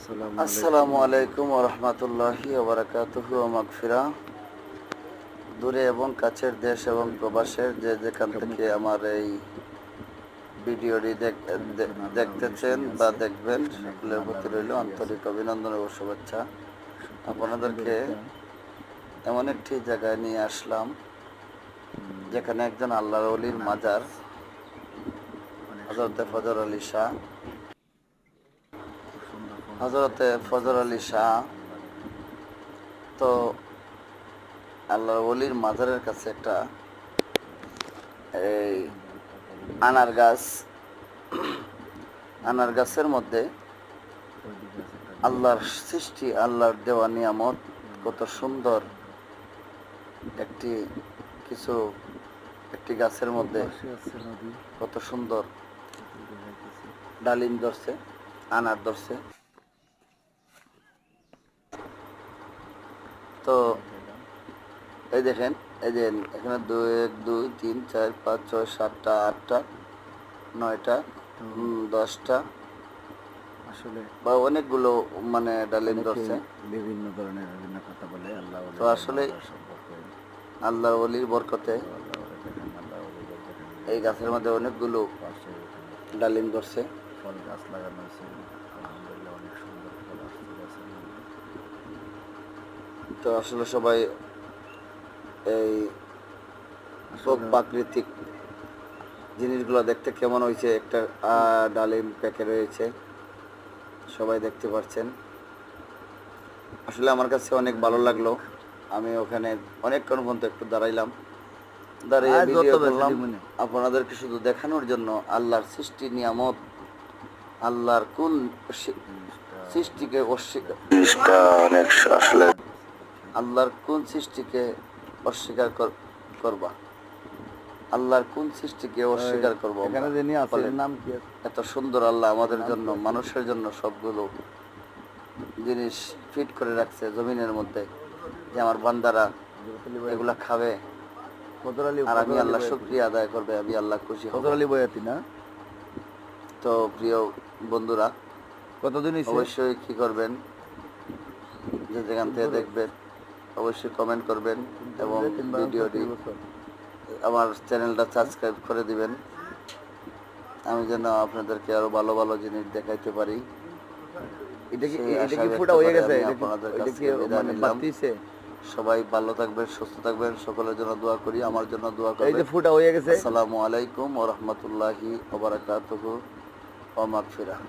আসসালামু আলাইকুম ওয়া রাহমাতুল্লাহি ওয়া বারাকাতুহু ওয়া মাগফিরা। দূরে এবং কাছের দেশ এবং প্রবাসের যে যেখান থেকে আমার এই ভিডিওটি দেখতেছেন বা দেখবেন, সকলের প্রতি রইল আন্তরিক অভিনন্দন ও শুভেচ্ছা। আপনাদেরকে এমন একটি জায়গায় নিয়ে আসলাম যেখানে একজন আল্লাহর ওলির মাজার, হযরতে ফজর আলী শাহ। তো আল্লাহর ওলির মাজারের কাছে একটা এই আনার গাছের মধ্যে আল্লাহর সৃষ্টি, আল্লাহর দেওয়া নিয়ামত, কত সুন্দর একটি গাছের মধ্যে কত সুন্দর ডালিম ধরছে, আনার ধরছে। তো এই দেখেন, এই যে এখানে 1 2 3 4 5 6 7টা 8টা 9টা 10টা আসলে বা অনেকগুলো মানে ডালিম ধরছে। বিভিন্ন ধরনের বিভিন্ন কথা বলে আল্লাহ। তো আসলে আল্লাহর ওলির বরকতে এই গাছের মধ্যে অনেকগুলো ডালিম ধরছে। ফল গাছ লাগানো আছে, আলহামদুলিল্লাহ অনেক সুন্দর ফল আসছে গাছের মধ্যে। তো আসলে সবাই এই প্রাকৃতিক জিনিসগুলো দেখতে কেমন হয়েছে, একটা ডালিম পেকে রয়েছে, সবাই দেখতে পাচ্ছেন। আসলে আমার কাছে অনেক ভালো লাগলো। আমি ওখানে অনেকক্ষণ পর্যন্ত একটু দাঁড়িয়ে ভিডিও করলাম আপনাদেরকে শুধু দেখানোর জন্য আল্লাহর সৃষ্টি নিয়ামত, আল্লাহর কোন সৃষ্টিকে আল্লাহর কোন সৃষ্টিকে অস্বীকার করবা, আল্লাহর কোন সৃষ্টিকে অস্বীকার করবো। এত সুন্দর আল্লাহ আমাদের জন্য, মানুষের জন্য সবগুলো জিনিস ফিট করে রাখছে জমিনের মধ্যে, যে আমার বান্দারা এগুলা খাবে আর আমি আল্লাহ শুকরিয়া আদায় করবে, আমি আল্লাহ খুশি হব। না তো প্রিয় বন্ধুরা, কতদিন অবশ্যই কি করবেন, যে যেখান থেকে দেখবেন অবশ্যই কমেন্ট করবেন এবং ভিডিওটি আমার চ্যানেলটা সাবস্ক্রাইব করে দিবেন, আমি যেন আপনাদেরকে আরো ভালো ভালো জিনিস দেখাইতে পারি। সবাই ভালো থাকবেন, সুস্থ থাকবেন, সকলের জন্য দোয়া করি, আমার জন্য দোয়া করবেন। আসসালামু আলাইকুম ওয়া রাহমাতুল্লাহি ওয়া বারাকাতুহু ওয়া মাগফিরাহ।